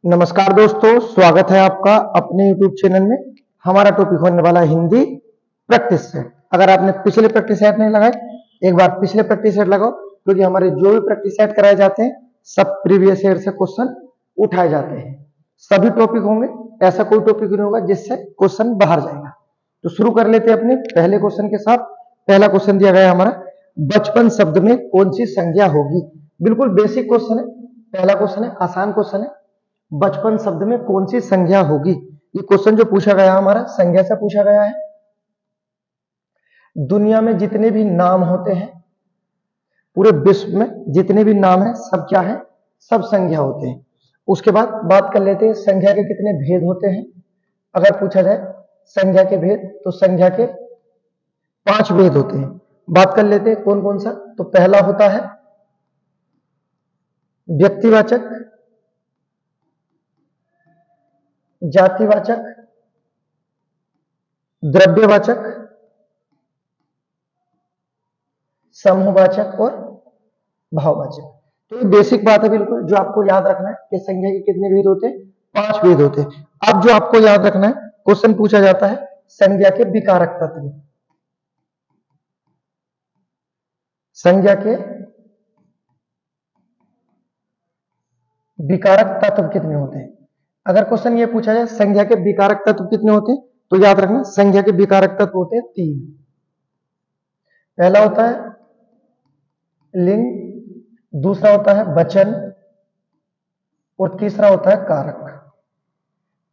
नमस्कार दोस्तों, स्वागत है आपका अपने YouTube चैनल में। हमारा टॉपिक होने वाला है हिंदी प्रैक्टिस सेट। अगर आपने पिछले प्रैक्टिस सेट नहीं लगाए, एक बार पिछले प्रैक्टिस सेट लगाओ, क्योंकि हमारे जो भी प्रैक्टिस सेट कराए जाते हैं सब प्रीवियस ईयर से क्वेश्चन उठाए जाते हैं। सभी टॉपिक होंगे, ऐसा कोई टॉपिक नहीं होगा जिससे क्वेश्चन बाहर जाएगा। तो शुरू कर लेते हैं अपने पहले क्वेश्चन के साथ। पहला क्वेश्चन दिया गया है हमारा, बचपन शब्द में कौन सी संज्ञा होगी। बिल्कुल बेसिक क्वेश्चन है, पहला क्वेश्चन है, आसान क्वेश्चन है। बचपन शब्द में कौन सी संज्ञा होगी। ये क्वेश्चन जो पूछा गया हमारा संज्ञा से पूछा गया है। दुनिया में जितने भी नाम होते हैं, पूरे विश्व में जितने भी नाम हैं, सब क्या है, सब संज्ञा होते हैं। उसके बाद बात कर लेते हैं संज्ञा के कितने भेद होते हैं। अगर पूछा जाए संज्ञा के भेद, तो संज्ञा के 5 भेद होते हैं। बात कर लेते हैं कौन कौन सा। तो पहला होता है व्यक्तिवाचक, जातिवाचक, द्रव्यवाचक, समूहवाचक और भाववाचक। तो ये बेसिक बात है बिल्कुल, जो आपको याद रखना है कि संज्ञा के कितने भेद होते हैं, 5 भेद होते हैं। अब जो आपको याद रखना है, क्वेश्चन पूछा जाता है संज्ञा के विकारक तत्व। संज्ञा के विकारक तत्व कितने होते हैं। अगर क्वेश्चन ये पूछा जाए संज्ञा के विकारक तत्व कितने होते हैं, तो याद रखना संज्ञा के विकारक तत्व होते हैं 3। पहला होता है लिंग, दूसरा होता है वचन और तीसरा होता है कारक।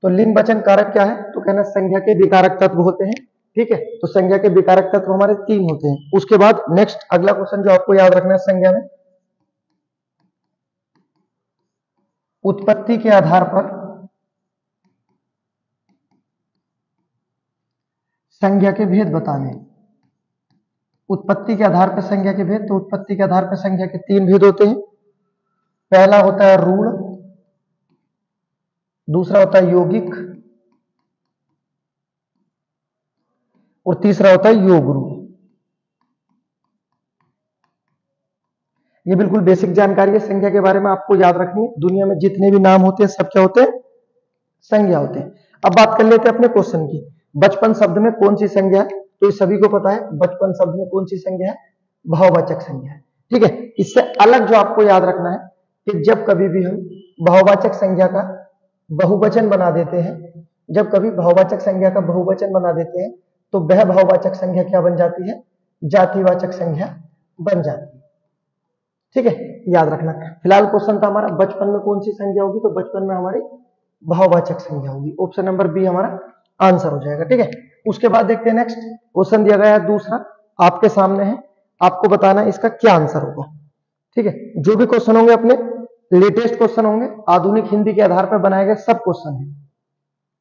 तो लिंग, वचन, कारक क्या है, तो कहना संज्ञा के विकारक तत्व होते हैं। ठीक है, तो संज्ञा के विकारक तत्व हमारे 3 होते हैं। उसके बाद नेक्स्ट अगला क्वेश्चन जो आपको याद रखना है संज्ञा में, उत्पत्ति के आधार पर संज्ञा के भेद बताने। उत्पत्ति के आधार पर संज्ञा के भेद, तो उत्पत्ति के आधार पर संज्ञा के 3 भेद होते हैं। पहला होता है रूढ़, दूसरा होता है यौगिक और तीसरा होता है योग रूढ़। ये बिल्कुल बेसिक जानकारी है संज्ञा के बारे में, आपको याद रखनी है। दुनिया में जितने भी नाम होते हैं सब क्या होते हैं, संज्ञा होते हैं। अब बात कर लेते हैं अपने क्वेश्चन की, बचपन शब्द में कौन सी संज्ञा है। तो ये सभी को पता है, बचपन शब्द में कौन सी संज्ञा है, भाववाचक संज्ञा है। ठीक है, इससे अलग जो आपको याद रखना है कि जब कभी भी हम भाववाचक संज्ञा का बहुवचन बना देते हैं, जब कभी भाववाचक संज्ञा का बहुवचन बना देते हैं, तो वह भाववाचक संज्ञा क्या बन जाती है, जातिवाचक संज्ञा बन जाती है। ठीक है, याद रखना। फिलहाल क्वेश्चन था हमारा बचपन में कौन सी संज्ञा होगी, तो बचपन में हमारी भाववाचक संज्ञा होगी। ऑप्शन नंबर बी हमारा आंसर हो जाएगा। ठीक है, उसके बाद देखते हैं नेक्स्ट क्वेश्चन दिया गया है दूसरा, आपके सामने है, आपको बताना है इसका क्या आंसर होगा। ठीक है, जो भी क्वेश्चन होंगे अपने लेटेस्ट क्वेश्चन होंगे, आधुनिक हिंदी के आधार पर बनाए गए सब क्वेश्चन है।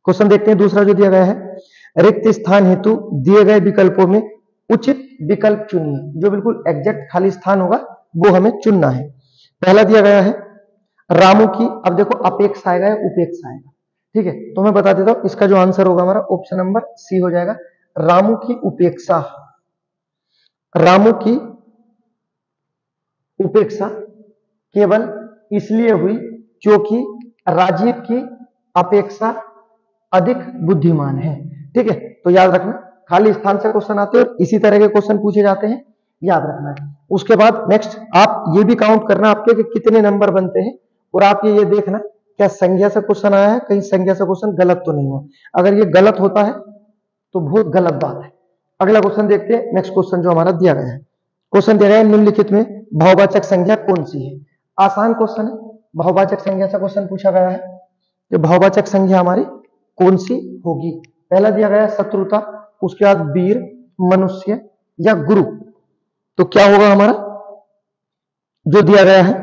क्वेश्चन देखते हैं दूसरा जो दिया गया है, रिक्त स्थान हेतु दिए गए विकल्पों में उचित विकल्प चुनिए। जो बिल्कुल एग्जैक्ट खाली स्थान होगा वो हमें चुनना है। पहला दिया गया है रामू की, अब देखो अपेक्षा आएगा या उपेक्षा आएगा। ठीक है, तो मैं बता देता हूं, इसका जो आंसर होगा हमारा ऑप्शन नंबर सी हो जाएगा, रामू की उपेक्षा। रामू की उपेक्षा केवल इसलिए हुई क्योंकि राजीव की अपेक्षा अधिक बुद्धिमान है। ठीक है, तो याद रखना खाली स्थान से क्वेश्चन आते हैं और इसी तरह के क्वेश्चन पूछे जाते हैं, याद रखना है। उसके बाद नेक्स्ट आप ये भी काउंट करना आपके कि कितने नंबर बनते हैं, और आप ये देखना क्या संज्ञा से क्वेश्चन आया है, कहीं संज्ञा से क्वेश्चन गलत तो नहीं हुआ। अगर ये गलत होता है तो बहुत गलत बात है। अगला क्वेश्चन देखते हैं, नेक्स्ट क्वेश्चन जो हमारा दिया गया है, क्वेश्चन दिया गया है निम्नलिखित में भाववाचक संज्ञा कौन सी है। आसान क्वेश्चन है, भाववाचक संज्ञा से क्वेश्चन पूछा गया है कि भाववाचक संज्ञा हमारी कौन सी होगी। पहला दिया गया है शत्रुता, उसके बाद वीर, मनुष्य या गुरु। तो क्या होगा हमारा जो दिया गया है,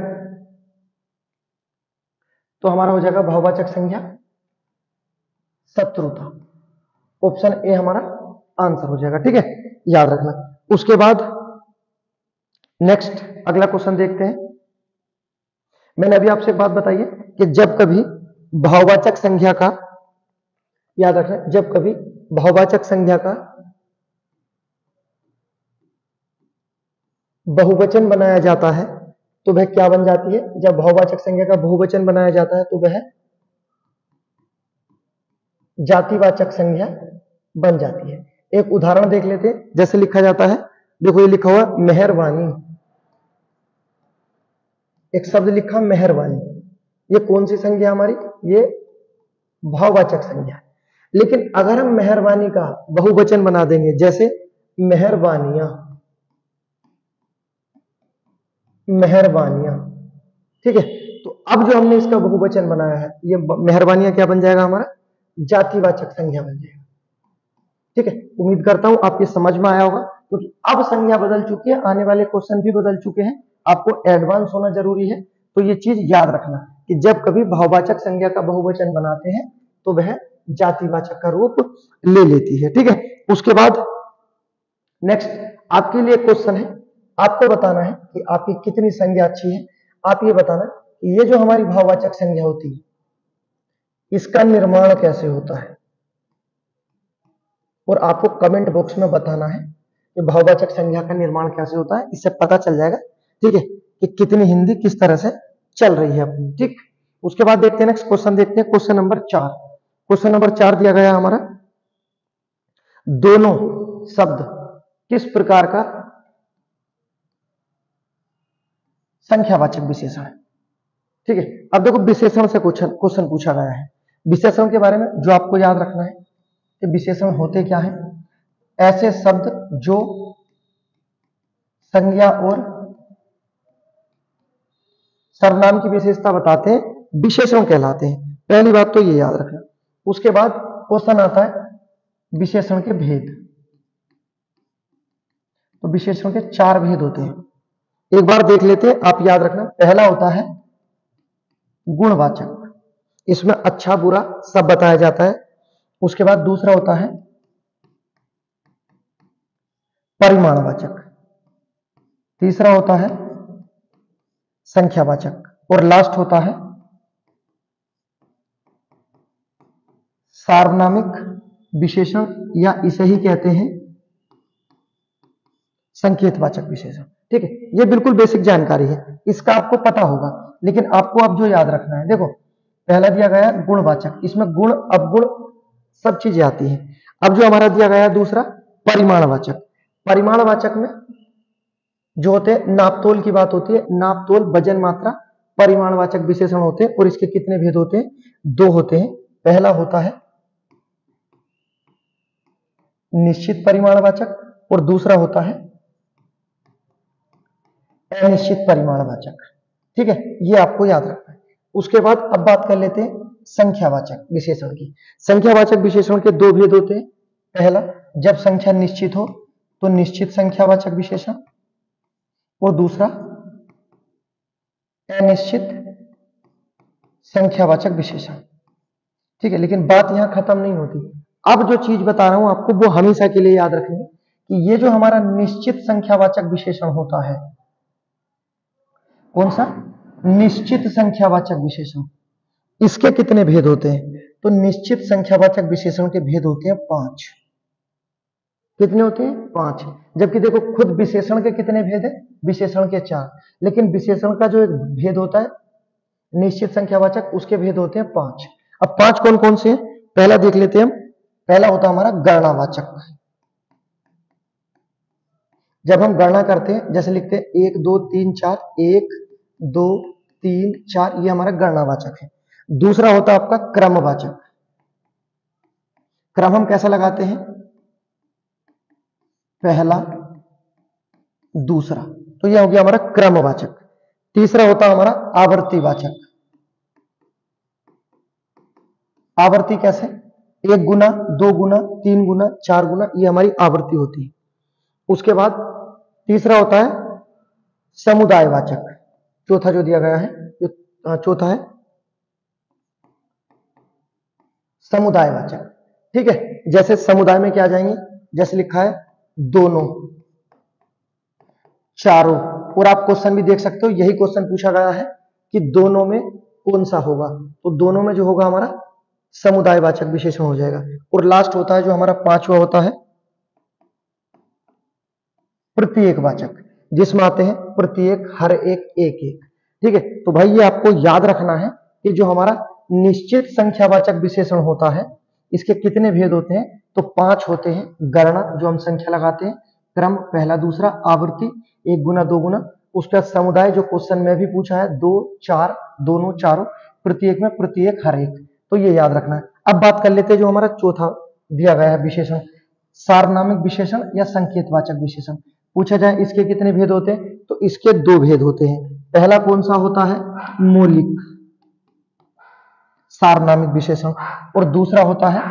तो हमारा हो जाएगा भाववाचक संज्ञा शत्रुता। ऑप्शन ए हमारा आंसर हो जाएगा। ठीक है, याद रखना। उसके बाद नेक्स्ट अगला क्वेश्चन देखते हैं। मैंने अभी आपसे एक बात बताई है कि जब कभी भाववाचक संज्ञा का, याद रखना, जब कभी भाववाचक संज्ञा का बहुवचन बनाया जाता है तो वह क्या बन जाती है। जब बहुवाचक संज्ञा का बहुवचन बनाया जाता है तो वह जातिवाचक संज्ञा बन जाती है। एक उदाहरण देख लेते हैं, जैसे लिखा जाता है, देखो ये लिखा हुआ मेहरबानी, एक शब्द लिखा मेहरबानी, ये कौन सी संज्ञा हमारी, ये भाववाचक संज्ञा है। लेकिन अगर हम मेहरबानी का बहुवचन बना देंगे, जैसे मेहरबानियां, मेहरबानियां, ठीक है, तो अब जो हमने इसका बहुवचन बनाया है, ये मेहरबानियां क्या बन जाएगा हमारा, जातिवाचक संज्ञा बन जाएगा। ठीक है, उम्मीद करता हूं आपके समझ में आया होगा, क्योंकि अब संज्ञा बदल चुकी है, आने वाले क्वेश्चन भी बदल चुके हैं, आपको एडवांस होना जरूरी है। तो ये चीज याद रखना कि जब कभी भाववाचक संज्ञा का बहुवचन बनाते हैं तो वह जातिवाचक का रूप ले लेती है। ठीक है, उसके बाद नेक्स्ट आपके लिए क्वेश्चन है, आपको बताना है कि आपकी कितनी संज्ञा अच्छी है। आप ये बताना कि ये जो हमारी भाववाचक संज्ञा होती है, इसका निर्माण कैसे होता है, और आपको कमेंट बॉक्स में बताना है कि भाववाचक संज्ञा का निर्माण कैसे होता है। इससे पता चल जाएगा, ठीक है, कि कितनी हिंदी किस तरह से चल रही है अपनी। ठीक, उसके बाद देखते हैं नेक्स्ट क्वेश्चन, देखते हैं क्वेश्चन नंबर 4। क्वेश्चन नंबर 4 दिया गया हमारा, दोनों शब्द किस प्रकार का संख्यावाचक विशेषण है। ठीक है, अब देखो विशेषण से क्वेश्चन पूछा गया है। विशेषण के बारे में जो आपको याद रखना है कि विशेषण होते क्या है, ऐसे शब्द जो संज्ञा और सर्वनाम की विशेषता बताते हैं विशेषण कहलाते हैं। पहली बात तो ये याद रखना। उसके बाद क्वेश्चन आता है विशेषण के भेद। तो विशेषण के 4 भेद होते हैं, एक बार देख लेते हैं, आप याद रखना। पहला होता है गुणवाचक, इसमें अच्छा बुरा सब बताया जाता है। उसके बाद दूसरा होता है परिमाणवाचक, तीसरा होता है संख्यावाचक, और लास्ट होता है सार्वनामिक विशेषण, या इसे ही कहते हैं संकेतवाचक विशेषण। ठीक है, ये बिल्कुल बेसिक जानकारी है, इसका आपको पता होगा, लेकिन आपको अब जो याद रखना है, देखो पहला दिया गया गुणवाचक, इसमें गुण अवगुण सब चीजें आती हैं। अब जो हमारा दिया गया दूसरा परिमाणवाचक, परिमाणवाचक में जो होते हैं नापतोल की बात होती है, नापतोल वजन मात्रा परिमाणवाचक विशेषण होते हैं। और इसके कितने भेद होते हैं, 2 होते हैं। पहला होता है निश्चित परिमाणवाचक और दूसरा होता है अनिश्चित परिमाणवाचक। ठीक है, ये आपको याद रखना है। उसके बाद अब बात कर लेते हैं संख्यावाचक विशेषण की। संख्यावाचक विशेषण के 2 भेद होते हैं। पहला, जब संख्या निश्चित हो तो निश्चित संख्यावाचक विशेषण, और दूसरा अनिश्चित संख्यावाचक विशेषण। ठीक है, लेकिन बात यहां खत्म नहीं होती। अब जो चीज बता रहा हूं आपको वो हमेशा के लिए याद रखनी कि ये जो हमारा निश्चित संख्यावाचक विशेषण होता है, कौन सा, निश्चित संख्यावाचक विशेषण, इसके कितने भेद होते हैं। तो निश्चित संख्यावाचक विशेषण के भेद होते हैं 5। कितने होते हैं, 5। जबकि देखो खुद विशेषण के कितने भेद है, विशेषण के 4, लेकिन विशेषण का जो एक भेद होता है निश्चित संख्यावाचक, उसके भेद होते हैं 5। अब 5 कौन कौन से हैं, पहला देख लेते हैं हम। पहला होता है हमारा गणनावाचक। जब हम गणना करते हैं, जैसे लिखते हैं 1 2 3 4, 1 2 3 4, ये हमारा गणनावाचक है। दूसरा होता है आपका क्रमवाचक। क्रम हम कैसा लगाते हैं, पहला दूसरा, तो यह हो गया हमारा क्रमवाचक। तीसरा होता है हमारा आवर्तीवाचक। आवर्ती कैसे, 1 गुना 2 गुना 3 गुना 4 गुना, ये हमारी आवर्ती होती है। उसके बाद तीसरा होता है समुदायवाचक। चौथा जो दिया गया है, जो चौथा है समुदायवाचक। ठीक है, जैसे समुदाय में क्या आ जाएंगे, जैसे लिखा है दोनों, चारों, और आप क्वेश्चन भी देख सकते हो, यही क्वेश्चन पूछा गया है कि दोनों में कौन सा होगा, तो दोनों में जो होगा हमारा समुदायवाचक विशेषण हो जाएगा। और लास्ट होता है जो हमारा 5वां होता है प्रत्येकवाचक, जिसमें आते हैं प्रत्येक, हर एक, एक एक। ठीक है, तो भाई ये आपको याद रखना है कि जो हमारा निश्चित संख्यावाचक विशेषण होता है इसके कितने भेद होते हैं? तो 5 होते हैं। गणना जो हम संख्या लगाते हैं, क्रम पहला दूसरा, आवृत्ति 1 गुना 2 गुना, उसका समुदाय जो क्वेश्चन में भी पूछा है 2 4 दोनों चारों, प्रत्येक में प्रत्येक हर एक, तो ये याद रखना है। अब बात कर लेते हैं जो हमारा चौथा दिया गया है विशेषण, सार्वनामिक विशेषण या संकेतवाचक विशेषण। पूछा जाए इसके कितने भेद होते हैं? तो इसके 2 भेद होते हैं। पहला कौन सा होता है? मौलिक सार्वनामिक विशेषण, और दूसरा होता है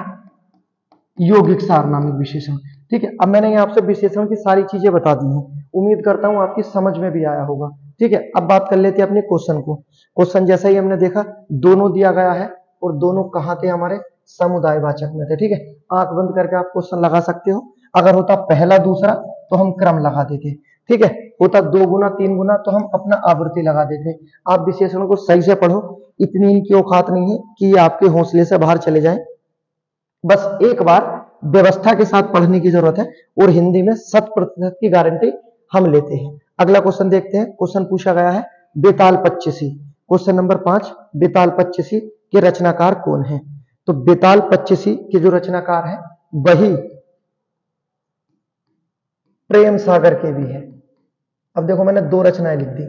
यौगिक सार्वनामिक विशेषण। ठीक है, अब मैंने यहाँ आपसे विशेषण की सारी चीजें बता दी हैं, उम्मीद करता हूं आपकी समझ में भी आया होगा। ठीक है, अब बात कर लेते हैं अपने क्वेश्चन को। क्वेश्चन जैसा ही हमने देखा, दोनों दिया गया है और दोनों कहाँ थे? हमारे समुदायवाचक में थे। ठीक है, आंख बंद करके आप क्वेश्चन लगा सकते हो। अगर होता पहला दूसरा तो हम क्रम लगा देते। ठीक है, होता 2 गुना 3 गुना तो हम अपना आवृत्ति लगा देते। आप विशेषण को सही से पढ़ो, इतनी इनकी औकात नहीं है कि ये आपके हौसले से बाहर चले जाएं। बस एक बार व्यवस्था के साथ पढ़ने की जरूरत है, और हिंदी में 100% की गारंटी हम लेते हैं। अगला क्वेश्चन देखते हैं। क्वेश्चन पूछा गया है बेताल पच्चीसी, क्वेश्चन नंबर 5, बेताल पच्चीसी के रचनाकार कौन है? तो बेताल पच्चीसी के जो रचनाकार है वही प्रेम सागर के भी है। अब देखो मैंने 2 रचनाएं लिख दी,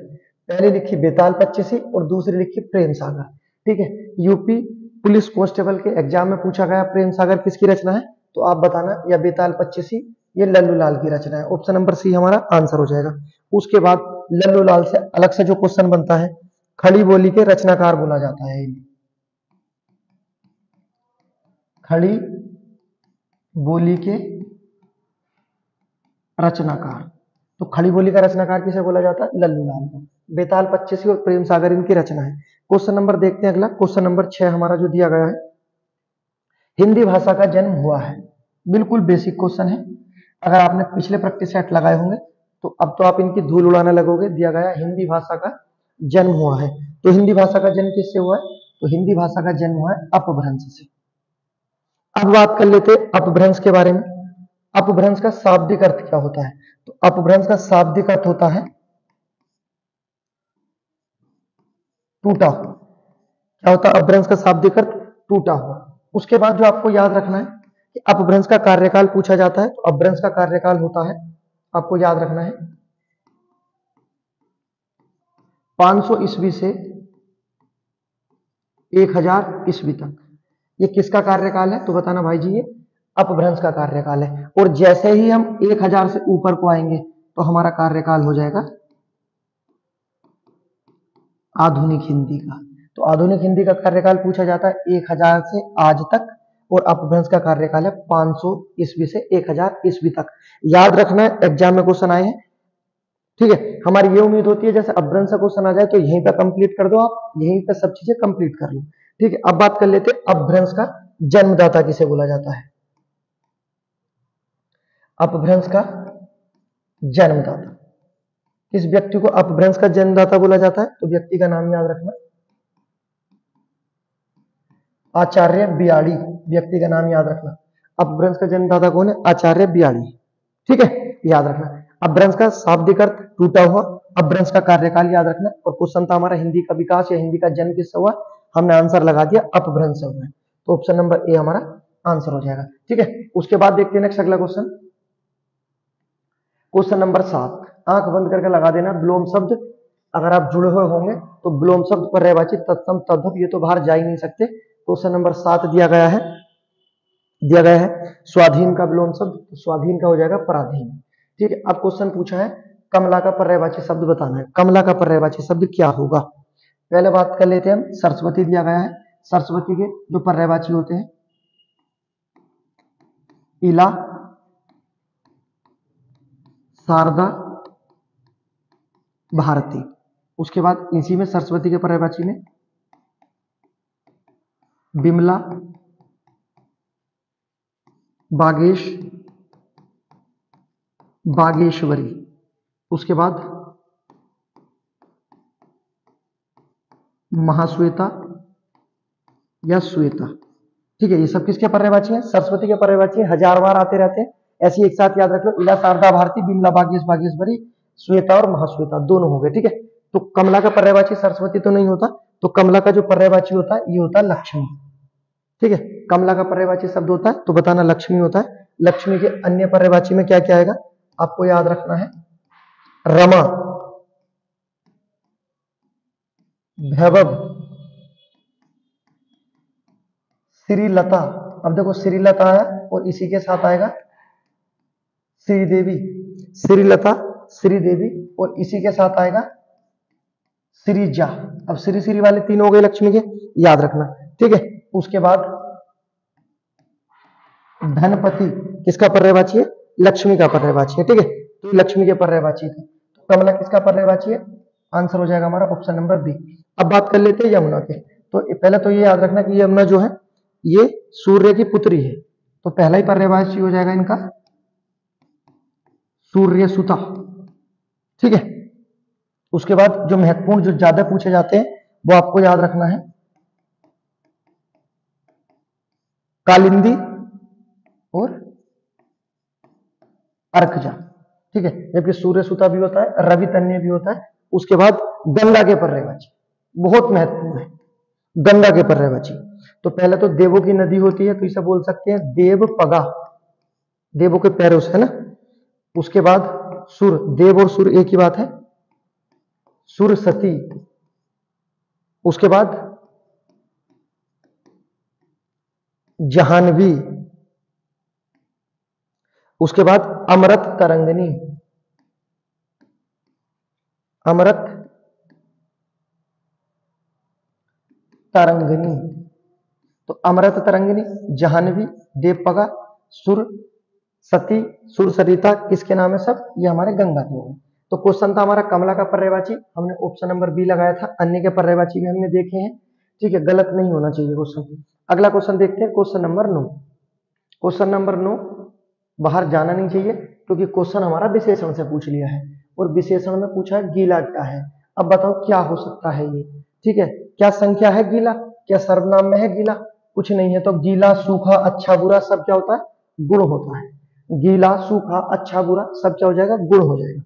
पहली लिखी बेताल पच्चीसी और दूसरी लिखी प्रेम सागर। ठीक है, यूपी पुलिस कांस्टेबल के एग्जाम में पूछा गया प्रेम सागर किसकी रचना है? तो आप बताना, या बेताल पच्चीसी ये लल्लू लाल की रचना है। ऑप्शन नंबर सी हमारा आंसर हो जाएगा। उसके बाद लल्लू लाल से अलग से जो क्वेश्चन बनता है, खड़ी बोली के रचनाकार बोला जाता है। खड़ी बोली के रचनाकार, तो खड़ी बोली का रचनाकार किसे बोला जाता है? लल्लू लाल को। बेताल पच्चीसी और प्रेम सागर इनकी रचना है। क्वेश्चन नंबर देखते हैं अगला, क्वेश्चन नंबर 6 हमारा जो दिया गया है, हिंदी भाषा का जन्म हुआ है। बिल्कुल बेसिक क्वेश्चन है, अगर आपने पिछले प्रैक्टिस सेट लगाए होंगे तो अब तो आप इनकी धूल उड़ाने लगोगे। दिया गया हिंदी भाषा का जन्म हुआ है, तो हिंदी भाषा का जन्म किससे हुआ है? तो हिंदी भाषा का जन्म हुआ है अपभ्रंश से। अब बात कर लेते हैं अपभ्रंश के बारे में। अपभ्रंश का शाब्दिक अर्थ क्या होता है? तो अपभ्रंश का शाब्दिक अर्थ होता है टूटा हुआ। क्या होता है अपभ्रंश का शाब्दिक अर्थ? टूटा हुआ। उसके बाद जो आपको याद रखना है कि अपभ्रंश का कार्यकाल पूछा जाता है, तो अपभ्रंश का कार्यकाल होता है, आपको याद रखना है, 500 ईस्वी से 1000 ईस्वी तक। ये किसका कार्यकाल है? तो बताना भाई जी, ये अपभ्रंश का कार्यकाल है। और जैसे ही हम 1000 से ऊपर को आएंगे तो हमारा कार्यकाल हो जाएगा आधुनिक हिंदी का। तो आधुनिक हिंदी का कार्यकाल पूछा जाता है 1000 से आज तक, और अपभ्रंश का कार्यकाल है 500 ईस्वी से 1000 ईस्वी तक। याद रखना है, एग्जाम में क्वेश्चन आए हैं। ठीक है, हमारी ये उम्मीद होती है जैसे अपभ्रंश का क्वेश्चन आ जाए तो यहीं पर कंप्लीट कर दो, आप यहीं पर सब चीजें कंप्लीट कर लो। ठीक है, अब बात कर लेते हैं अपभ्रंश का जन्मदाता किसे बोला जाता है? अपभ्रंश का जन्मदाता, किस व्यक्ति को अपभ्रंश का जन्मदाता बोला जाता है? तो व्यक्ति का नाम याद रखना, आचार्य बियाड़ी। व्यक्ति का नाम याद रखना। अपभ्रंश का जन्मदाता कौन है? आचार्य बियाड़ी। ठीक है, याद रखना। अपभ्रंश का शाब्दिक अर्थ टूटा हुआ, अपभ्रंश का कार्यकाल याद रखना। और क्वेश्चन था हमारा हिंदी का विकास या हिंदी का जन्म किससे हुआ? हमने आंसर लगा दिया अपभ्रंश से हुआ है, तो ऑप्शन नंबर ए हमारा आंसर हो जाएगा। ठीक है, उसके बाद देखते हैं नेक्स्ट अगला क्वेश्चन, क्वेश्चन नंबर 7। आंख बंद करके लगा देना, विलोम शब्द। अगर आप जुड़े हुए होंगे तो विलोम शब्द, पर्यायवाची, तत्सम, तद्भव, ये तो बाहर जा ही नहीं सकते। क्वेश्चन नंबर 7 दिया गया है स्वाधीन का विलोम शब्द, तो स्वाधीन का हो जाएगा पराधीन। ठीक है, अब क्वेश्चन पूछा है कमला का पर्यायवाची शब्द बताना है। कमला का पर्यायवाची शब्द क्या होगा? पहले बात कर लेते हैं हम, सरस्वती दिया गया है। सरस्वती के जो पर्यायवाची होते हैं, इला, शारदा, भारती। उसके बाद इसी में सरस्वती के पर्यायवाची में बिमला, बागेश, बागेश्वरी। उसके बाद महाश्वेता या श्वेता। ठीक है, ये सब किसके पर्यायवाची हैं? सरस्वती के पर्यायवाची। 1000 बार आते रहते हैं, ऐसे एक साथ याद रख लो, इला, शारदा, भारती, बिमला, बागेश, बागेश्वरी, श्वेता और महाश्वेता दोनों हो गए। ठीक है, तो कमला का पर्यायवाची सरस्वती तो नहीं होता, तो कमला का जो पर्यायवाची होता है ये होता है लक्ष्मी। ठीक है, कमला का पर्यायवाची शब्द होता है तो बताना लक्ष्मी होता है। लक्ष्मी के अन्य पर्यायवाची में क्या क्या आएगा आपको याद रखना है। रमा, वैभव, श्रीलता। अब देखो श्रीलता आया और इसी के साथ आएगा श्रीदेवी। श्रीलता, श्रीदेवी और इसी के साथ आएगा श्रीजा। अब श्री श्री वाले तीन हो गए लक्ष्मी के, याद रखना, ठीक है। उसके बाद धनपति किसका पर्यायवाची है? लक्ष्मी का पर्यायवाची है, ठीक है। तो लक्ष्मी के पर्यायवाची थे। तो कमला किसका पर्यायवाची है? आंसर हो जाएगा हमारा ऑप्शन नंबर बी। अब बात कर लेते हैं यमुना के। तो पहले तो ये याद रखना कि यमुना जो है ये सूर्य की पुत्री है, तो पहला ही पर्यायवाची हो जाएगा इनका सूर्यसुता, ठीक है। उसके बाद जो महत्वपूर्ण जो ज्यादा पूछे जाते हैं वो आपको याद रखना है, कालिंदी और अर्कजा, ठीक है। जबकि सूर्यसुता भी होता है, रवि तन्य भी होता है। उसके बाद गंगा के पर्यायवाची बहुत महत्वपूर्ण है, गंगा के पर्यायवाची। तो पहले तो देवों की नदी होती है तो इसे बोल सकते हैं देवपगा, देवों के पैरों से, है ना। उसके बाद सुर, देव और सुर एक ही बात है, सुरसती। उसके बाद जाह्नवी। उसके बाद अमृत तरंगिनी, अमृत तरंगिनी। तो अमृत तरंगिनी, जाह्नवी, देवपगा, सुर सती, सुर सरिता किसके नाम है सब? ये हमारे गंगा के हो गए। तो क्वेश्चन था हमारा कमला का पर्यायवाची, हमने ऑप्शन नंबर बी लगाया था। अन्य के पर्यायवाची भी हमने देखे हैं, ठीक है। गलत नहीं होना चाहिए क्वेश्चन। अगला क्वेश्चन देखते हैं, क्वेश्चन नंबर 9। क्वेश्चन नंबर 9 बाहर जाना नहीं चाहिए क्योंकि क्वेश्चन हमारा विशेषण से पूछ लिया है और विशेषण में पूछा है गीला क्या है। अब बताओ क्या हो सकता है ये, ठीक है। क्या संख्या है गीला? क्या सर्वनाम में है गीला? कुछ नहीं है। तो गीला, सूखा, अच्छा, बुरा सब क्या होता है? गुण होता है। गीला, सूखा, अच्छा, बुरा सब क्या हो जाएगा? गुण हो जाएगा,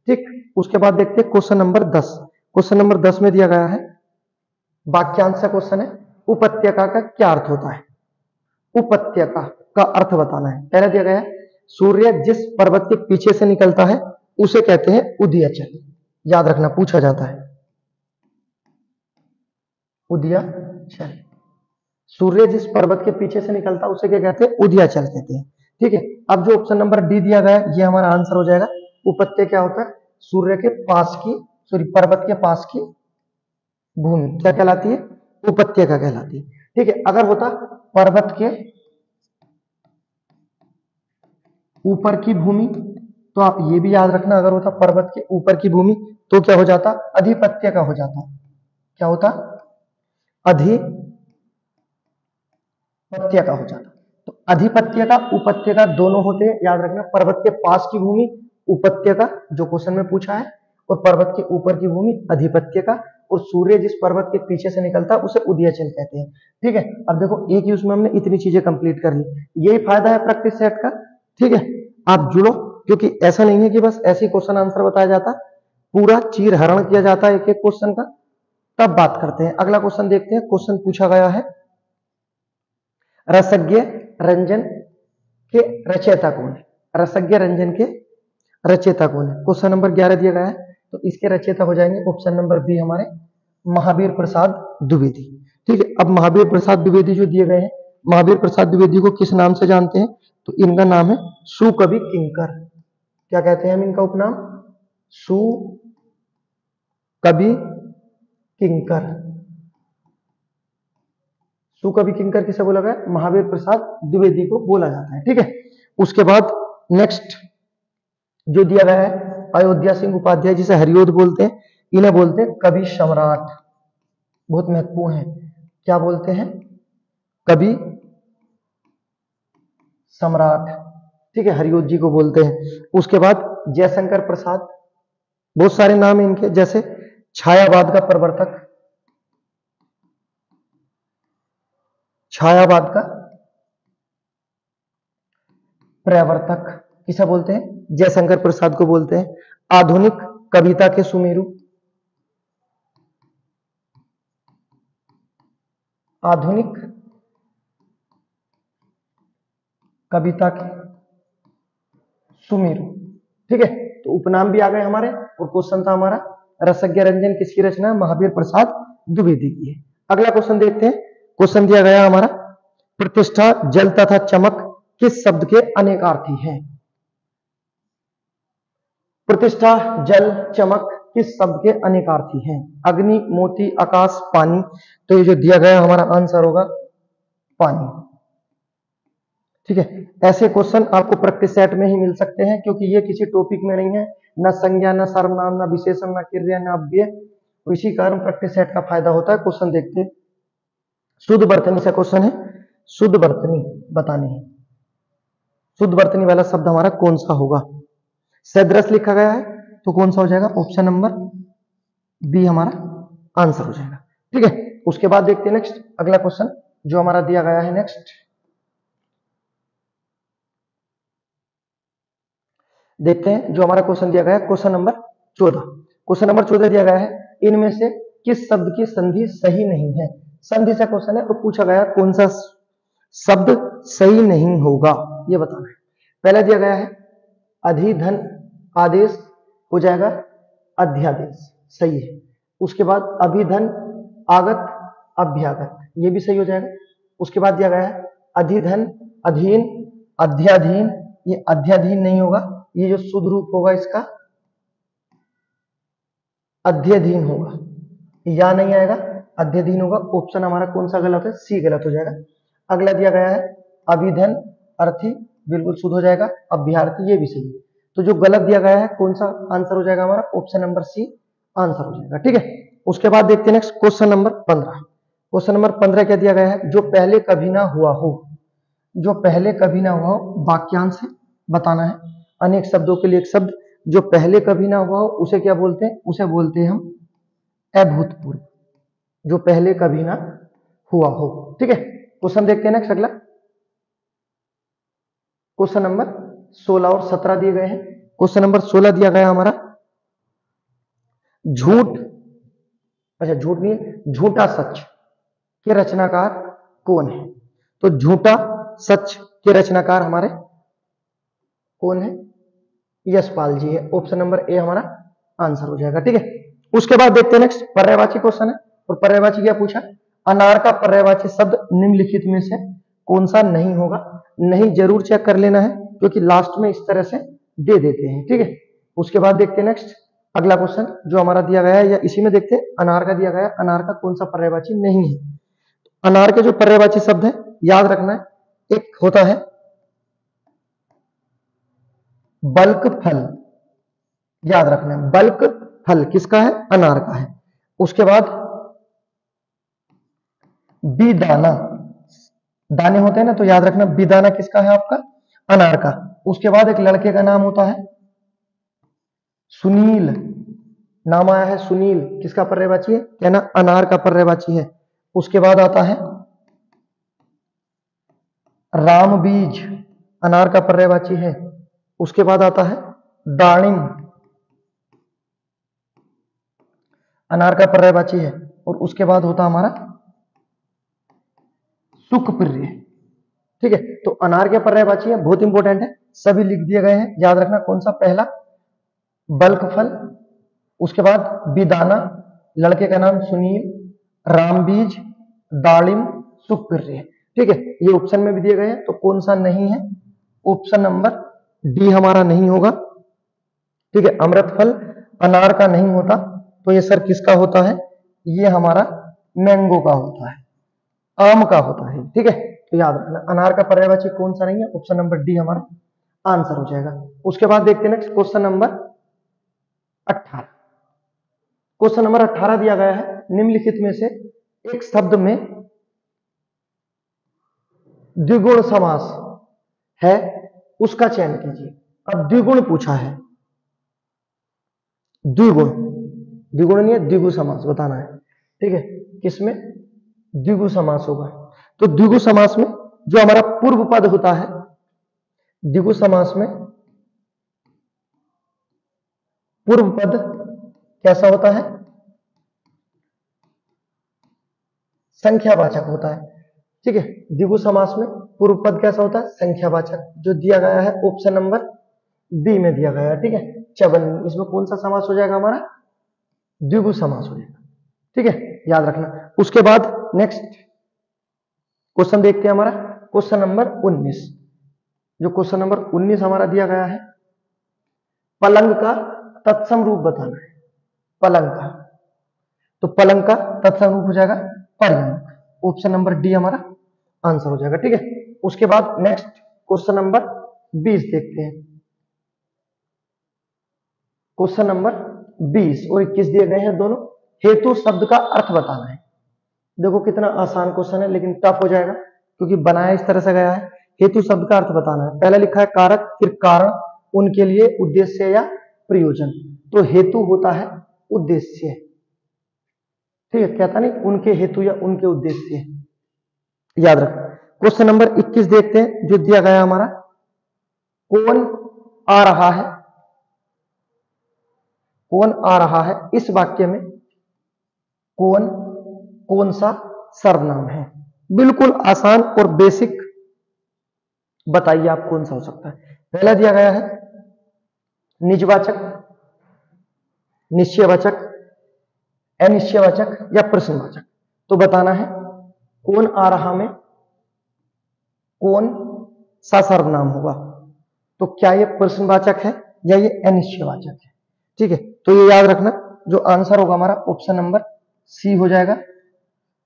ठीक। उसके बाद देखते हैं क्वेश्चन नंबर 10। क्वेश्चन नंबर 10 में दिया गया है वाक्यांश का क्वेश्चन है, उपत्यका का क्या अर्थ होता है? उपत्यका का अर्थ बताना है। पहले दिया गया है सूर्य जिस पर्वत के पीछे से निकलता है उसे कहते हैं उदयाचल, याद रखना, पूछा जाता है उदयाचल। सूर्य जिस पर्वत के पीछे से निकलता है उसे क्या कहते हैं? उदयाचल कहते हैं, ठीक है। अब जो ऑप्शन नंबर डी दिया गया है ये हमारा आंसर हो जाएगा। उपत्यका क्या होता है? सूर्य के पास की, सॉरी पर्वत के पास की भूमि क्या कहलाती है? उपत्यका कहलाती है, ठीक है। अगर होता पर्वत के ऊपर की भूमि तो आप ये भी याद रखना, अगर होता पर्वत के ऊपर की भूमि तो क्या हो जाता? अधिपत्यका हो जाता। क्या होता? अधिपत्यका हो जाता। तो अधिपत्यका, उपत्यका दोनों होते हैं, याद रखना। पर्वत के पास की भूमि उपत्यका जो क्वेश्चन में पूछा है, और पर्वत के ऊपर की भूमि अधिपत्यका, और सूर्य जिस पर्वत के पीछे से निकलता है उसे उदयाचल कहते हैं, ठीक है। अब देखो एक ही उसमें हमने इतनी चीजें कंप्लीट कर ली, यही फायदा है प्रैक्टिस सेट का, ठीक है। आप जुड़ो, क्योंकि ऐसा नहीं है कि बस ऐसे क्वेश्चन आंसर बताया जाता, पूरा चीर हरण किया जाता है एक एक क्वेश्चन का। तब बात करते हैं, अगला क्वेश्चन देखते हैं। क्वेश्चन पूछा गया है रसज्ञ रंजन के रचयिता कौन है? रसज्ञ रंजन के रचयिता कौन है? क्वेश्चन नंबर 11 दिया गया है, तो इसके रचयिता हो जाएंगे ऑप्शन नंबर बी हमारे महावीर प्रसाद द्विवेदी, ठीक है। अब महावीर प्रसाद द्विवेदी जो दिए गए हैं, महावीर प्रसाद द्विवेदी को किस नाम से जानते हैं? तो इनका नाम है सुकवि किंकर। क्या कहते हैं हम इनका उपनाम? सुकवि किंकर। सुकवि किंकर किसे बोला गया? महावीर प्रसाद द्विवेदी को बोला जाता है, ठीक है। उसके बाद नेक्स्ट जो दिया गया है अयोध्या सिंह उपाध्याय, जिसे हरिओद बोलते हैं, इन्हें बोलते हैं कवि सम्राट, बहुत महत्वपूर्ण है। क्या बोलते हैं? कवि सम्राट, ठीक है, हरिओद जी को बोलते हैं। उसके बाद जयशंकर प्रसाद, बहुत सारे नाम है इनके, जैसे छायावाद का प्रवर्तक, छायावाद का प्रवर्तक किसे बोलते हैं? जयशंकर प्रसाद को बोलते हैं। आधुनिक कविता के सुमेरु, आधुनिक कविता के सुमेरु। ठीक है, तो उपनाम भी आ गए हमारे, और क्वेश्चन था हमारा रसज्ञ रंजन किसकी रचना है? महावीर प्रसाद द्विवेदी की है। अगला क्वेश्चन देखते हैं। क्वेश्चन दिया गया हमारा, प्रतिष्ठा, जल तथा चमक किस शब्द के अनेकार्थी हैं? प्रतिष्ठा, जल, चमक किस शब्द के अनेकार्थी हैं? अग्नि, मोती, आकाश, पानी। तो ये जो दिया गया हमारा आंसर होगा पानी। ठीक है, ऐसे क्वेश्चन आपको प्रैक्टिस सेट में ही मिल सकते हैं, क्योंकि ये किसी टॉपिक में नहीं है, न संज्ञा, न सर्वनाम, न विशेषण, न क्रिया, न अव्यय। तो इसी कारण प्रैक्टिस सेट का फायदा होता है। क्वेश्चन देखते हैं। शुद्ध वर्तनी से क्वेश्चन है, शुद्ध वर्तनी बतानी है। शुद्ध वर्तनी वाला शब्द हमारा कौन सा होगा? सदृश लिखा गया है, तो कौन सा हो जाएगा? ऑप्शन नंबर बी हमारा आंसर हो जाएगा। ठीक है, उसके बाद देखते हैं नेक्स्ट अगला क्वेश्चन जो हमारा दिया गया है। नेक्स्ट देखते हैं जो हमारा क्वेश्चन दिया गया है, क्वेश्चन नंबर 14। क्वेश्चन नंबर 14 दिया गया है, इनमें से किस शब्द की संधि सही नहीं है? संधि से क्वेश्चन है, और पूछा गया कौन सा शब्द सही नहीं होगा, ये बताना है। पहला दिया गया है अधिधन आदेश, हो जाएगा अध्यादेश, सही है। उसके बाद अभिधन आगत अभ्यागत, ये भी सही हो जाएगा। उसके बाद दिया गया है अधिधन अधीन अध्याधीन, ये अध्याधीन नहीं होगा, ये जो शुद्ध रूप होगा इसका अध्यधीन होगा, या नहीं आएगा, अध्यधीन होगा। ऑप्शन हमारा कौन सा गलत है? सी गलत हो जाएगा। अगला दिया गया है अभिधन अर्थी, बिल्कुल शुद्ध हो जाएगा। अभ्यार्थी, ये भी सही है। तो जो गलत दिया गया है कौन सा आंसर हो जाएगा हमारा? ऑप्शन नंबर सी आंसर हो जाएगा। ठीक है, उसके बाद देखते हैं next question number 15। Question number 15 क्या दिया गया है? जो पहले कभी ना हुआ हो, जो पहले कभी ना हुआ हो, वाक्यांश है, बताना है। अनेक शब्दों के लिए एक शब्द, जो पहले कभी ना हुआ हो उसे क्या बोलते हैं? उसे बोलते हैं हम अभूतपूर्व, जो पहले कभी ना हुआ हो। ठीक है, क्वेश्चन देखते हैं नेक्स्ट अगला। क्वेश्चन नंबर 16 और 17 दिए गए हैं। क्वेश्चन नंबर 16 दिया गया हमारा, झूठ, अच्छा झूठ नहीं है, झूठा सच के रचनाकार कौन है? तो झूठा सच के रचनाकार हमारे कौन है? यशपाल जी है। ऑप्शन नंबर ए हमारा आंसर हो जाएगा। ठीक है, उसके बाद देखते हैं नेक्स्ट पर्यायवाची क्वेश्चन है, और पर्यायवाची क्या पूछा? अनार का पर्यायवाची शब्द निम्नलिखित में से कौन सा नहीं होगा? नहीं जरूर चेक कर लेना है, क्योंकि लास्ट में इस तरह से दे देते हैं। ठीक है, उसके बाद देखते हैं नेक्स्ट अगला क्वेश्चन जो हमारा दिया गया है, या इसी में देखते हैं। अनार का दिया गया है, अनार का कौन सा पर्यायवाची नहीं है? अनार के जो पर्यायवाची शब्द है याद रखना है, एक होता है बल्क फल, याद रखना है, बल्क फल किसका है? अनार का है। उसके बाद बिदाना, दाने होते हैं ना, तो याद रखना बिदाना किसका है? आपका अनार का। उसके बाद एक लड़के का नाम होता है सुनील, नाम आया है सुनील, किसका पर्यायवाची है? कहना अनार का पर्यायवाची है। उसके बाद आता है रामबीज, अनार का पर्यायवाची है। उसके बाद आता है दानिम, अनार का पर्यायवाची है। और उसके बाद होता हमारा सुखप्रिय। ठीक है, तो अनार के पर्यायवाची है, बहुत इंपॉर्टेंट है, सभी लिख दिए गए हैं, याद रखना कौन सा? पहला बल्क फल, उसके बाद बिदाना, लड़के का नाम सुनील, रामबीज, दालिम, सुखप्रिय। ठीक है, ये ऑप्शन में भी दिए गए हैं, तो कौन सा नहीं है? ऑप्शन नंबर डी हमारा नहीं होगा। ठीक है, अमृत फल अनार का नहीं होता, तो ये सर किसका होता है? ये हमारा मैंगो का होता है, आम का होता है। ठीक है, तो याद रखना अनार का पर्यायवाची कौन सा नहीं है? ऑप्शन नंबर डी हमारा आंसर हो जाएगा। उसके बाद देखते हैं next question number 18। Question number 18 दिया गया है, निम्नलिखित में से एक शब्द में द्विगुण समास है, उसका चयन कीजिए। अब द्विगुण पूछा है, द्विगुण, द्विगुण नहीं है, द्विगु समास बताना है। ठीक है, किसमें द्विगु समास होगा? तो द्विगु समास में जो हमारा पूर्व पद होता है, द्विगु समास में पूर्व पद कैसा होता है? संख्यावाचक होता है। ठीक है, द्विगु समास में पूर्व पद कैसा होता है? संख्यावाचक, जो दिया गया है ऑप्शन नंबर बी में दिया गया है। ठीक है, चवन, इसमें कौन सा समास हो जाएगा हमारा? द्विगु समास हो जाएगा। ठीक है, याद रखना। उसके बाद नेक्स्ट क्वेश्चन देखते हैं हमारा क्वेश्चन नंबर 19। जो क्वेश्चन नंबर 19 हमारा दिया गया है, पलंग का तत्सम रूप बताना है। पलंग का, तो पलंग का तत्सम रूप हो जाएगा पर्यंक। ऑप्शन नंबर डी हमारा आंसर हो जाएगा। ठीक है, उसके बाद नेक्स्ट क्वेश्चन नंबर 20 देखते हैं। क्वेश्चन नंबर 20 और 21 दिए गए हैं दोनों। हेतु शब्द का अर्थ बताना है। देखो कितना आसान क्वेश्चन है, लेकिन टफ हो जाएगा क्योंकि बनाया इस तरह से गया है। हेतु शब्द का अर्थ बताना है। पहले लिखा है कारक, फिर कारण, उनके लिए, उद्देश्य या प्रयोजन। तो हेतु होता है उद्देश्य। ठीक है, कहता नहीं उनके हेतु या उनके उद्देश्य, याद रख। क्वेश्चन नंबर 21 देखते हैं, जो दिया गया हमारा, कौन आ रहा है? कौन आ रहा है, इस वाक्य में कौन कौन सा सर्वनाम है? बिल्कुल आसान और बेसिक, बताइए आप कौन सा हो सकता है। पहला दिया गया है निजवाचक, निश्चयवाचक, अनिश्चयवाचक या प्रश्नवाचक। तो बताना है कौन आ रहा में कौन सा सर्वनाम होगा। तो क्या ये प्रश्नवाचक है या ये अनिश्चयवाचक है? ठीक है, तो ये याद रखना, जो आंसर होगा हमारा ऑप्शन नंबर सी हो जाएगा।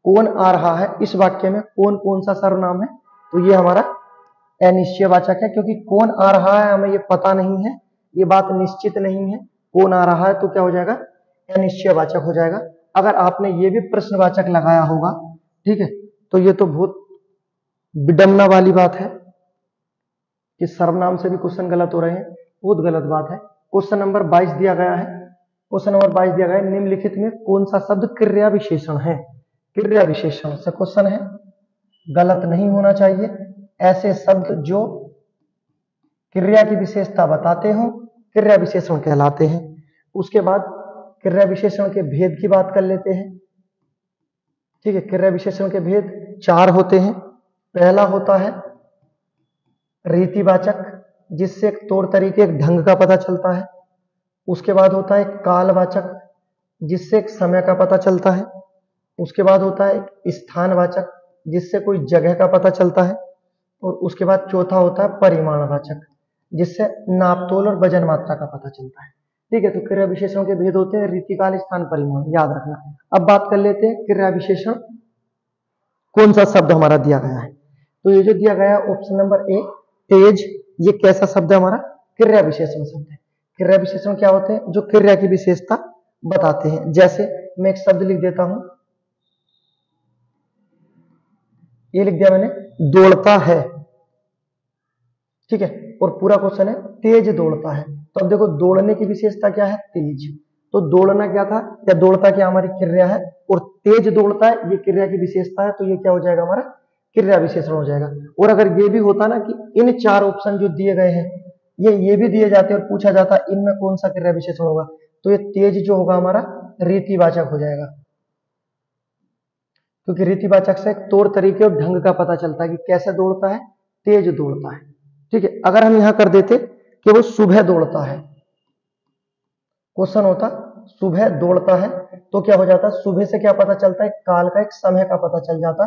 कौन आ रहा है, इस वाक्य में कौन कौन सा सर्वनाम है? तो ये हमारा अनिश्चयवाचक है, क्योंकि कौन आ रहा है हमें ये पता नहीं है, ये बात निश्चित नहीं है। कौन आ रहा है तो क्या हो जाएगा? अनिश्चयवाचक हो जाएगा। अगर आपने ये भी प्रश्नवाचक लगाया होगा, ठीक है, तो ये तो बहुत विडंबना वाली बात है कि सर्वनाम से भी क्वेश्चन गलत हो रहे हैं, बहुत गलत बात है। क्वेश्चन नंबर 22 दिया गया है। क्वेश्चन नंबर 22 दिया गया है, निम्नलिखित में कौन सा शब्द क्रिया विशेषण है? क्रिया विशेषण से क्वेश्चन है, गलत नहीं होना चाहिए। ऐसे शब्द जो क्रिया की विशेषता बताते हो क्रिया विशेषण कहलाते हैं। उसके बाद क्रिया विशेषण के भेद की बात कर लेते हैं। ठीक है, क्रिया विशेषण के भेद 4 होते हैं। पहला होता है रीतिवाचक, जिससे एक तौर तरीके, एक ढंग का पता चलता है। उसके बाद होता है कालवाचक, जिससे एक समय का पता चलता है। उसके बाद होता है स्थानवाचक, जिससे कोई जगह का पता चलता है। और उसके बाद चौथा होता है परिमाणवाचक, जिससे नापतोल और वजन मात्रा का पता चलता है। ठीक है, तो क्रिया विशेषणों के भेद होते हैं रीति, काल, स्थान, परिमाण, याद रखना। अब बात कर लेते हैं क्रिया विशेषण कौन सा शब्द हमारा दिया गया है। तो ये जो दिया गया है ऑप्शन नंबर ए, तेज, ये कैसा शब्द है हमारा? क्रिया विशेषण शब्द है। क्रिया विशेषण क्या होते हैं? जो क्रिया की विशेषता बताते हैं। जैसे मैं एक शब्द लिख देता हूं, ये लिख दिया मैंने, दौड़ता है। ठीक है, और पूरा क्वेश्चन है तेज दौड़ता है। तो अब देखो दौड़ने की विशेषता क्या है? तेज। तो दौड़ना क्या था, या दौड़ता क्या हमारी क्रिया है, और तेज दौड़ता है ये क्रिया की विशेषता है। तो ये क्या हो जाएगा हमारा? क्रिया विशेषण हो जाएगा। और अगर ये भी होता ना कि इन 4 ऑप्शन जो दिए गए हैं ये भी दिए जाते और पूछा जाता इनमें कौन सा क्रिया विशेषण होगा, तो ये तेज जो होगा हमारा रीतिवाचक हो जाएगा, क्योंकि रीतिवाचक से तौर तरीके और ढंग का पता चलता है कि कैसे दौड़ता है, तेज दौड़ता है। ठीक है, अगर हम यहां कर देते कि वो सुबह दौड़ता है, क्वेश्चन होता सुबह दौड़ता है, तो क्या हो जाता? सुबह से क्या पता चलता है? काल का, एक समय का पता चल जाता,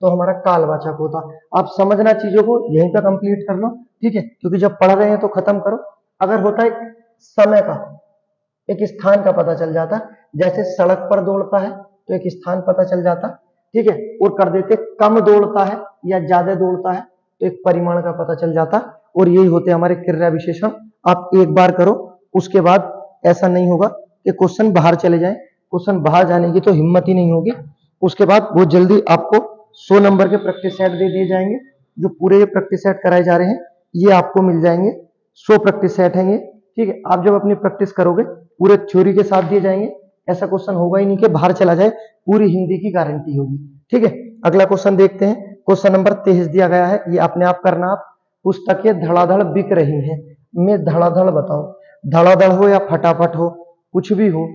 तो हमारा कालवाचक होता। आप समझना चीजों को, यहीं पे कंप्लीट कर लो। ठीक है, क्योंकि जब पढ़ रहे हैं तो खत्म करो। अगर होता है समय का, एक स्थान का पता चल जाता, जैसे सड़क पर दौड़ता है तो एक स्थान पता चल जाता। ठीक है, और कर देते कम दौड़ता है या ज्यादा दौड़ता है तो एक परिमाण का पता चल जाता। और यही होते हमारे क्रिया विशेषण। आप एक बार करो, उसके बाद ऐसा नहीं होगा कि क्वेश्चन बाहर चले जाए। क्वेश्चन बाहर जाने की तो हिम्मत ही नहीं होगी। उसके बाद बहुत जल्दी आपको 100 नंबर के प्रैक्टिस सेट दे दिए जाएंगे। जो पूरे ये प्रैक्टिस सेट कराए जा रहे हैं ये आपको मिल जाएंगे, 100 प्रैक्टिस सेट हैं ये। ठीक है, आप जब अपनी प्रैक्टिस करोगे पूरे थ्योरी के साथ दिए जाएंगे। ऐसा क्वेश्चन होगा ही नहीं कि बाहर चला जाए, पूरी हिंदी की गारंटी होगी। ठीक है, अगला क्वेश्चन देखते हैं। क्वेश्चन नंबर 23 दिया गया है, ये अपने आप करना। आप पुस्तकें धड़ाधड़ बिक रही हैं में धड़ाधड़ बताओ। धड़ाधड़ हो या फटाफट हो, कुछ भी हो,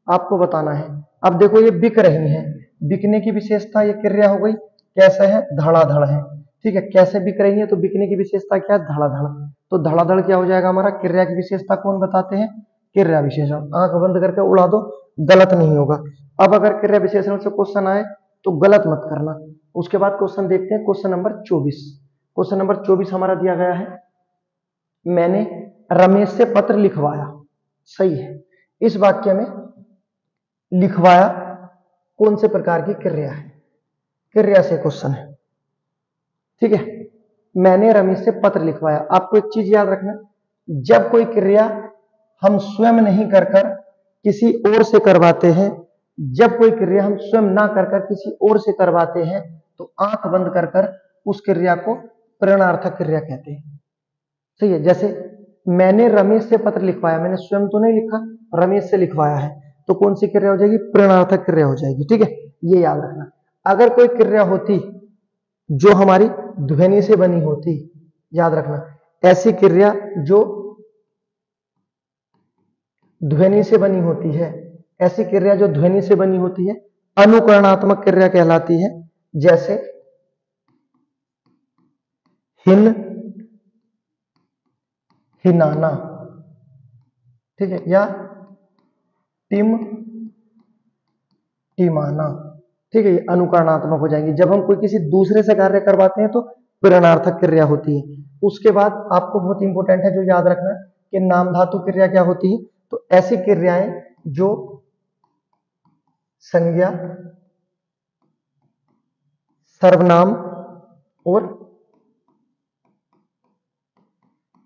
आपको बताना है। अब देखो ये बिक रही हैं, बिकने की विशेषता ये क्रिया हो गई, कैसे है? धड़ाधड़ है। ठीक है, कैसे बिक रही है, तो बिकने की विशेषता क्या है, धड़ाधड़। तो धड़ाधड़ क्या हो जाएगा हमारा, क्रिया की विशेषता कौन बताते हैं, क्रिया विशेषण। आंख बंद करके उड़ा दो, गलत नहीं होगा। अब अगर क्रिया विशेषण से क्वेश्चन आए तो गलत मत करना। उसके बाद क्वेश्चन देखते हैं, क्वेश्चन नंबर 24। क्वेश्चन नंबर 24 हमारा दिया गया है, मैंने रमेश से पत्र लिखवाया। सही है। इस वाक्य में लिखवाया कौन से प्रकार की क्रिया है, क्रिया से क्वेश्चन है। ठीक है, मैंने रमेश से पत्र लिखवाया। आपको एक चीज याद रखना, जब कोई क्रिया हम स्वयं नहीं कर कर किसी और से करवाते हैं, जब कोई क्रिया हम स्वयं ना कर कर किसी और से करवाते हैं, तो आंख बंद कर कर उस क्रिया को प्रेरणार्थक क्रिया कहते हैं। सही है। जैसे मैंने रमेश से पत्र लिखवाया, मैंने स्वयं तो नहीं लिखा, रमेश से लिखवाया है, तो कौन सी क्रिया हो जाएगी, प्रेरणार्थक क्रिया हो जाएगी। ठीक है, ये याद रखना। अगर कोई क्रिया होती जो हमारी ध्वनि से बनी होती, याद रखना, ऐसी क्रिया जो ध्वनि से बनी होती है, ऐसी क्रिया जो ध्वनि से बनी होती है अनुकरणात्मक क्रिया कहलाती है। जैसे हिन, हिनाना, ठीक है, या टिम, टिमाना। ठीक है, ये अनुकरणात्मक हो जाएंगे। जब हम कोई किसी दूसरे से कार्य करवाते हैं तो प्रेरणार्थक क्रिया होती है। उसके बाद आपको बहुत इंपॉर्टेंट है जो याद रखना कि नाम धातु क्रिया क्या होती है, तो ऐसी क्रियाएं जो संज्ञा, सर्वनाम और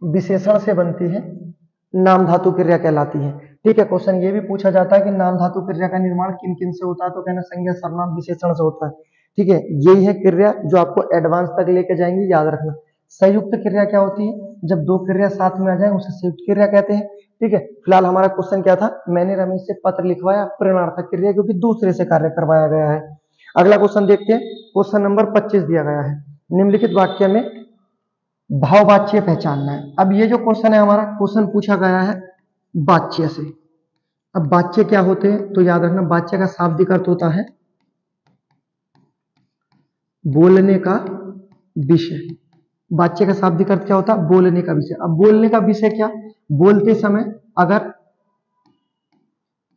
विशेषण से बनती है, नाम धातु क्रिया कहलाती है। ठीक है, क्वेश्चन ये भी पूछा जाता है कि नाम धातु क्रिया का निर्माण किन किन से होता है, तो कहना संज्ञा, सर्वनाम, विशेषण से होता है। ठीक है, यही है क्रिया जो आपको एडवांस तक लेके जाएंगी, याद रखना। संयुक्त क्रिया क्या होती है, जब दो क्रिया साथ में आ जाए उसे संयुक्त क्रिया कहते हैं। ठीक है, फिलहाल हमारा क्वेश्चन क्या था, मैंने रमेश से पत्र लिखवाया, प्रेरणार्थक क्रिया, क्योंकि दूसरे से कार्य करवाया गया है। अगला क्वेश्चन देखते हैं, क्वेश्चन नंबर 25 दिया गया है, निम्नलिखित वाक्य में भाववाच्य पहचानना है। अब ये जो क्वेश्चन है हमारा, क्वेश्चन पूछा गया है वाच्य से। अब वाच्य क्या होते हैं, तो याद रखना, वाच्य का शाब्दिक अर्थ होता है बोलने का विषय। वाच्य का शाब्दिक अर्थ क्या होता है, बोलने का विषय। अब बोलने का विषय क्या, बोलते समय अगर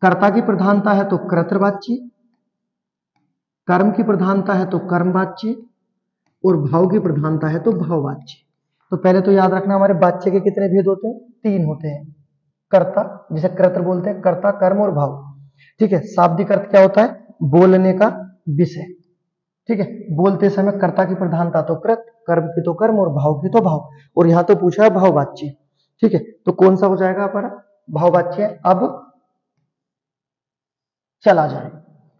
कर्ता की प्रधानता है तो कर्तृवाच्य, कर्म की प्रधानता है तो कर्मवाच्य, और भाव की प्रधानता है तो भाववाच्य। तो पहले तो याद रखना, हमारे वाच्य के कितने भेद होते हैं, 3 होते हैं। कर्ता, जिसे कर्तृ बोलते हैं, कर्ता, कर्म और भाव। ठीक है, शाब्दिक अर्थ क्या होता है, बोलने का विषय। ठीक है, बोलते समय कर्ता की प्रधानता तो कृत, कर्म की तो कर्म और भाव की तो भाव, और यहां तो पूछा है भाववाच्य। ठीक है, तो कौन सा हो जाएगा हमारा भाववाच्य, अब चला जाए।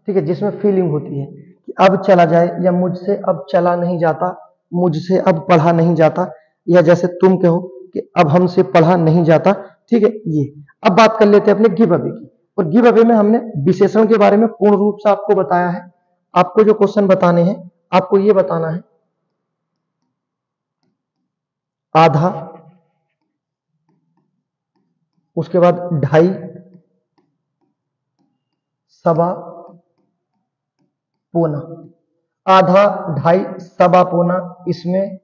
ठीक है, जिसमें फीलिंग होती है कि अब चला जाए, या मुझसे अब चला नहीं जाता, मुझसे अब पढ़ा नहीं जाता, या जैसे तुम कहो कि अब हमसे पढ़ा नहीं जाता। ठीक है, ये अब बात कर लेते हैं अपने गिव अवे की। और गिव अवे में हमने विशेषण के बारे में पूर्ण रूप से आपको बताया है। आपको जो क्वेश्चन बताने हैं, आपको ये बताना है आधा, उसके बाद ढाई, सवा, पौना। आधा, ढाई, सवा, पौना, इसमें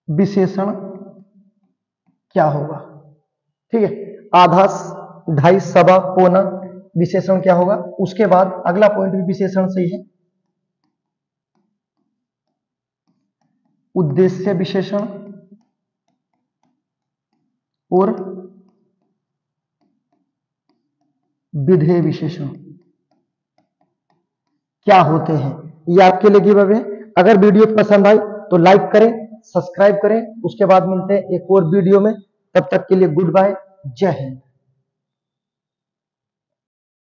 विशेषण क्या होगा। ठीक है, आधा, ढाई, सवा, पौना, विशेषण क्या होगा। उसके बाद अगला पॉइंट भी विशेषण से ही है, उद्देश्य विशेषण और विधेय विशेषण क्या होते हैं, ये आपके लिए गिव अवे। अगर वीडियो पसंद आई तो लाइक करें, सब्सक्राइब करें। उसके बाद मिलते हैं एक और वीडियो में, तब तक के लिए गुड बाय, जय हिंद।